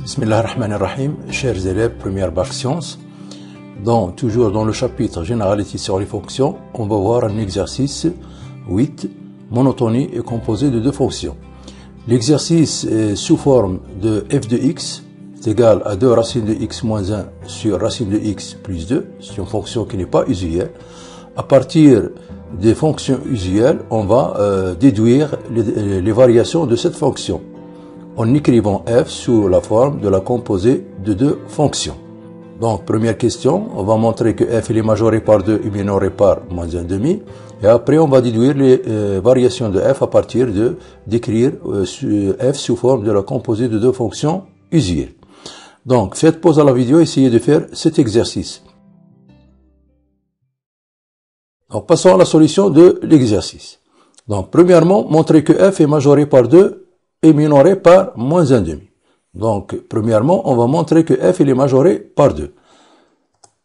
Bismillahirrahmanirrahim, chers élèves, première bac sciences. Toujours dans le chapitre généralité sur les fonctions, on va voir un exercice 8, monotonie est composé de deux fonctions. L'exercice est sous forme de f de x est égal à 2 racines de x moins 1 sur racine de x plus 2. C'est une fonction qui n'est pas usuelle. À partir des fonctions usuelles, on va déduire les variations de cette fonction en écrivant f sous la forme de la composée de deux fonctions. Donc, première question, on va montrer que f est majoré par 2 et minoré par moins 1,5. Et après, on va déduire les variations de f à partir d'écrire f sous forme de la composée de deux fonctions usuelles. Donc, faites pause à la vidéo et essayez de faire cet exercice. Donc, passons à la solution de l'exercice. Donc, premièrement, montrer que f est majoré par 2 et minoré par moins 1,5. Donc, premièrement, on va montrer que f est majoré par 2.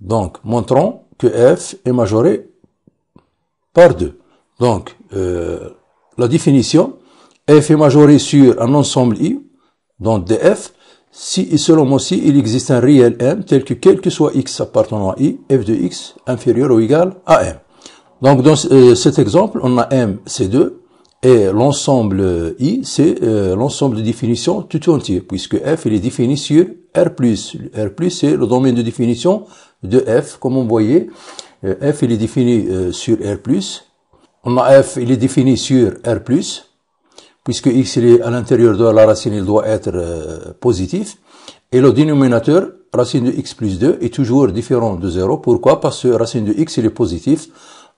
Donc, montrons que f est majoré par 2. Donc, la définition, f est majoré sur un ensemble i, donc df, si et seulement si il existe un réel m tel que quel que soit x appartenant à i, f de x inférieur ou égal à m. Donc, dans cet exemple, on a m, c'est 2. Et l'ensemble I, c'est l'ensemble de définition tout entier, puisque f il est défini sur R+. R+, c'est le domaine de définition de f, comme on voyait. F il est défini sur R+. On a f, il est défini sur R+, puisque x il est à l'intérieur de la racine, il doit être positif. Et le dénominateur, racine de x plus 2, est toujours différent de 0. Pourquoi? Parce que racine de x il est positif.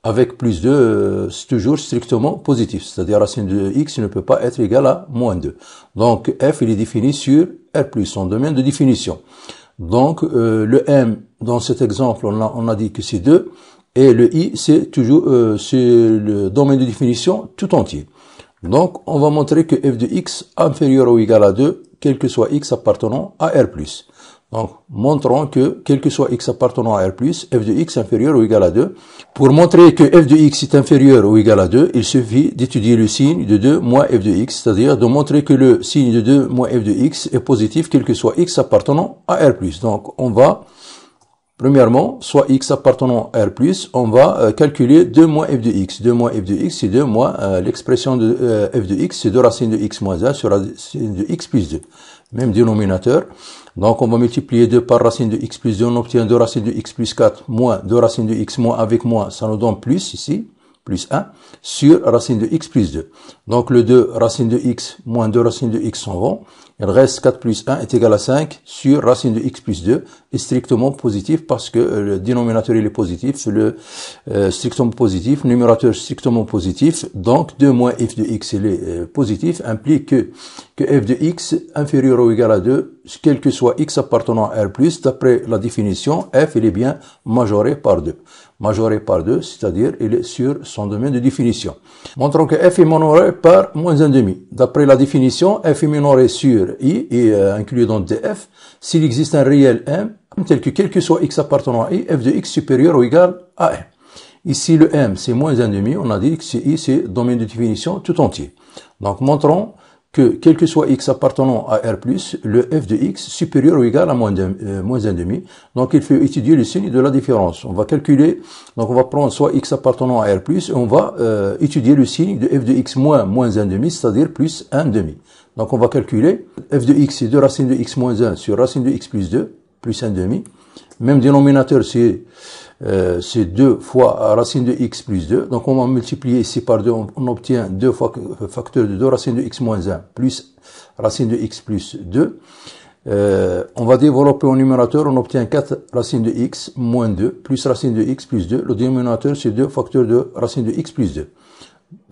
Avec plus 2, c'est toujours strictement positif. C'est-à-dire racine de x ne peut pas être égal à moins 2. Donc, f, il est défini sur R+, son domaine de définition. Donc, le m, dans cet exemple, on a dit que c'est 2. Et le i, c'est toujours c'est le domaine de définition tout entier. Donc, on va montrer que f de x inférieur ou égal à 2, quel que soit x appartenant à R+. Donc, montrons que, quel que soit x appartenant à R+, f de x inférieur ou égal à 2. Pour montrer que f de x est inférieur ou égal à 2, il suffit d'étudier le signe de 2 moins f de x, c'est-à-dire de montrer que le signe de 2 moins f de x est positif, quel que soit x appartenant à R+. Donc, on va, premièrement, soit x appartenant à R+, on va calculer 2 moins f de x. 2 moins f de x, c'est 2 moins l'expression de f de x, c'est 2 racines de x moins 1 sur racine de x plus 2. Même dénominateur. Donc, on va multiplier 2 par racine de x plus 2, on obtient 2 racines de x plus 4 moins 2 racines de x moins avec moins, ça nous donne plus ici, plus 1, sur racine de x plus 2. Donc, le 2 racine de x moins 2 racines de x s'en vont. Il reste 4 plus 1 est égal à 5 sur racine de x plus 2 est strictement positif parce que le dénominateur il est positif, le strictement positif, le numérateur strictement positif. Donc 2 moins f de x il est positif, implique que f de x inférieur ou égal à 2, quel que soit x appartenant à R+, d'après la définition, f il est bien majoré par 2. Majoré par 2, c'est-à-dire il est sur son domaine de définition. Montrons que f est minoré par moins 1,5. D'après la définition, f est minoré sur i et inclus dans df s'il existe un réel m tel que quel que soit x appartenant à i, f de x supérieur ou égal à m. Ici, le m, c'est moins 1,5. On a dit que i, c'est domaine de définition tout entier. Donc, montrons que quel que soit x appartenant à R+, le f de x supérieur ou égal à moins 1,5. Donc, il faut étudier le signe de la différence. On va calculer, donc on va prendre soit x appartenant à R+, et on va étudier le signe de f de x moins 1,5, c'est-à-dire plus 1,5. Donc, on va calculer f de x, c'est 2 racines de x moins 1 sur racine de x plus 2, plus 1,5. Même dénominateur, c'est 2 fois racine de x plus 2. Donc, on va multiplier ici par 2. On obtient 2 fois facteur de 2 racine de x moins 1 plus racine de x plus 2. On va développer au numérateur. On obtient 4 racine de x moins 2 plus racine de x plus 2. Le dénominateur, c'est 2 facteur de racine de x plus 2.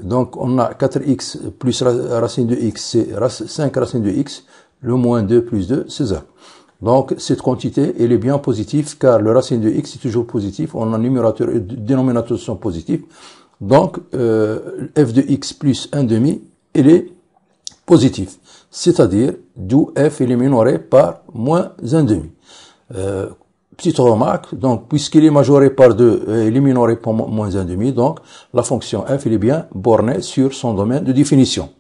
Donc, on a 4x plus racine de x, c'est 5 racine de x. Le moins 2 plus 2, c'est ça. Donc, cette quantité, elle est bien positive, car le racine de x est toujours positif. On a numérateur et dénominateur sont positifs. Donc, f de x plus 1,5, il est positif. C'est-à-dire, d'où f il est minoré par moins 1,5. Petite remarque, donc, puisqu'il est majoré par 2, il est minoré par moins 1,5, donc, la fonction f, il est bien bornée sur son domaine de définition.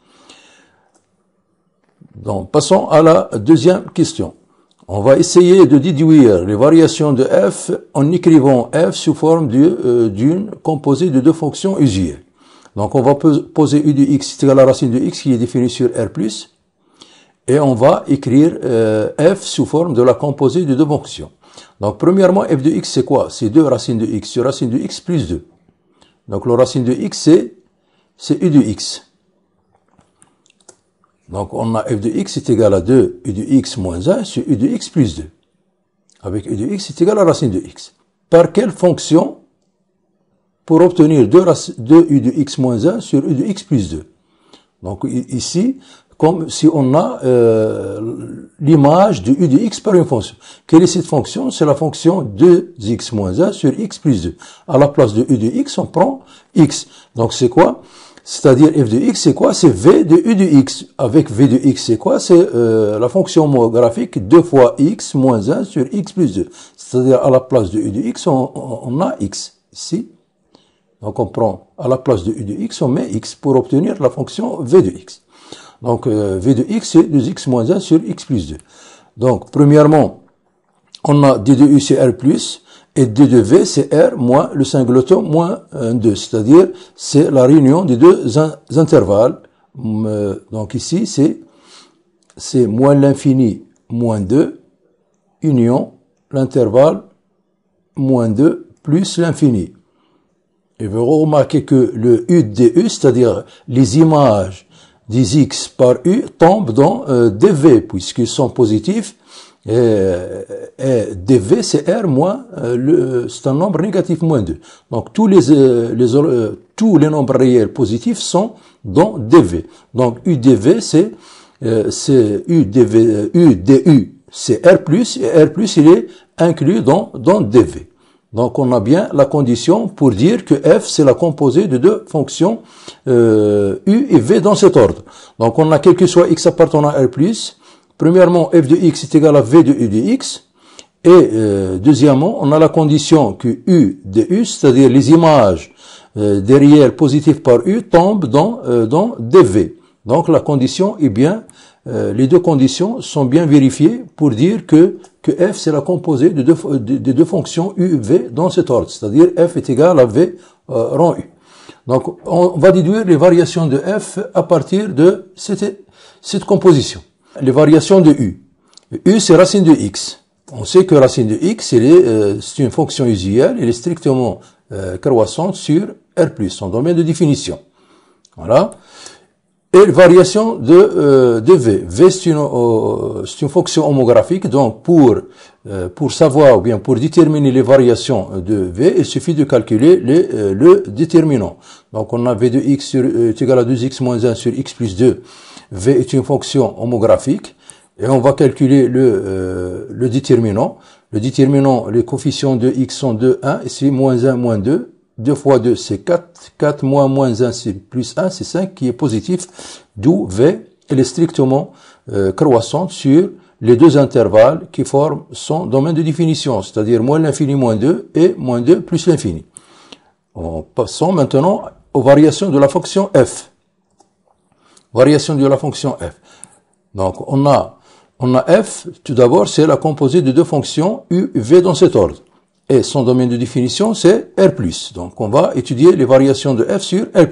Donc, passons à la deuxième question. On va essayer de déduire les variations de f en écrivant f sous forme d'une composée de deux fonctions usuelles. Donc, on va poser u de x est égal à la racine de x qui est définie sur r+, et on va écrire f sous forme de la composée de deux fonctions. Donc, premièrement, f de x, c'est quoi? C'est 2 racines de x sur racine de x plus 2. Donc, la racine de x, c'est u de x. Donc, on a f de x est égal à 2 u de x moins 1 sur u de x plus 2. Avec u de x est égal à la racine de x. Par quelle fonction pour obtenir 2 u de x moins 1 sur u de x plus 2? Donc, ici, comme si on a l'image de u de x par une fonction. Quelle est cette fonction? C'est la fonction 2x moins 1 sur x plus 2. À la place de u de x, on prend x. Donc, c'est quoi? C'est-à-dire f de x, c'est quoi? C'est v de u de x. Avec v de x, c'est quoi? C'est la fonction homographique 2 fois x moins 1 sur x plus 2. C'est-à-dire à la place de u de x, on a x ici. Donc on prend à la place de u de x, on met x pour obtenir la fonction v de x. Donc v de x, c'est 2x moins 1 sur x plus 2. Donc premièrement, on a d de u, c'est r plus. Et d de v, c'est r moins le singleton moins 2. C'est-à-dire, c'est la réunion des deux intervalles. Donc ici, c'est moins l'infini moins 2, union l'intervalle moins 2 plus l'infini. Et vous remarquez que le u de du, c'est-à-dire les images des x par u, tombent dans dv, puisqu'ils sont positifs. Et dv, c'est r moins, c'est un nombre négatif moins 2. Donc, tous les nombres réels positifs sont dans dv. Donc, u dv, c'est u du, c'est r+, et r+, il est inclus dans dv. Donc, on a bien la condition pour dire que f, c'est la composée de deux fonctions u et v dans cet ordre. Donc, on a quel que soit x appartenant à r+, premièrement, f de x est égal à v de u de x. Et deuxièmement, on a la condition que u de u, c'est-à-dire les images des réels positifs par u, tombent dans dv. Donc la condition est bien, les deux conditions sont bien vérifiées pour dire que f c'est la composée de deux fonctions u et v dans cet ordre. C'est-à-dire f est égal à v rang u. Donc on va déduire les variations de f à partir de cette composition. Les variations de u. U, c'est racine de x. On sait que racine de x, c'est une fonction usuelle, elle est strictement croissante sur R+, son domaine de définition. Voilà. Et variation de v. V, c'est une fonction homographique, donc pour savoir, ou bien pour déterminer les variations de v, il suffit de calculer le déterminant. Donc on a v de x est égal à 2x moins 1 sur x plus 2. V est une fonction homographique et on va calculer le déterminant. Le déterminant, les coefficients de x sont 2, 1 et c'est moins 1, moins 2. 2 fois 2, c'est 4. 4 moins 1, c'est plus 1, c'est 5 qui est positif. D'où V, elle est strictement croissante sur les deux intervalles qui forment son domaine de définition, c'est-à-dire moins l'infini moins 2 et moins 2 plus l'infini. Passons maintenant aux variations de la fonction f. Variation de la fonction f. Donc, on a f, tout d'abord, c'est la composée de deux fonctions u et v dans cet ordre. Et son domaine de définition, c'est R+. Donc, on va étudier les variations de f sur R+.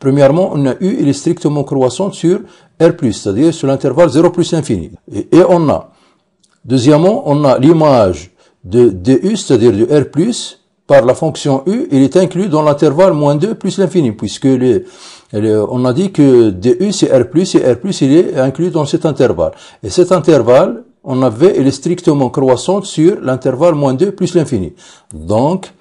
Premièrement, on a u, il est strictement croissante sur R+, c'est-à-dire sur l'intervalle 0 plus l'infini. Et on a, deuxièmement, on a l'image de du, c'est-à-dire de R+, par la fonction u, il est inclus dans l'intervalle moins 2 plus l'infini, puisque on a dit que du c'est R+, et R+, il est inclus dans cet intervalle. Et cet intervalle, on avait, elle est strictement croissante sur l'intervalle moins 2 plus l'infini. Donc,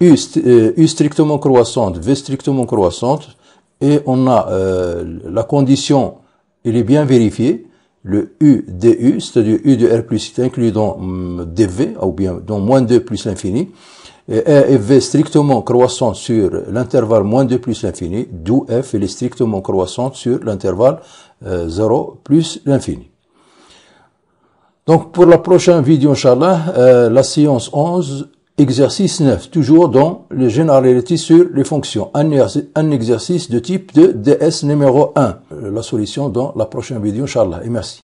u strictement croissante, v strictement croissante, et on a la condition, elle est bien vérifiée, le u du, c'est-à-dire u de R+, est inclus dans dv, ou bien dans moins 2 plus l'infini, et v strictement croissante sur l'intervalle moins 2 plus l'infini, d'où f elle est strictement croissante sur l'intervalle 0 plus l'infini. Donc pour la prochaine vidéo, Inch'Allah, la séance 11 Exercice 9, toujours dans les généralités sur les fonctions. Un exercice de type de DS numéro 1. La solution dans la prochaine vidéo, Inch'Allah. Et merci.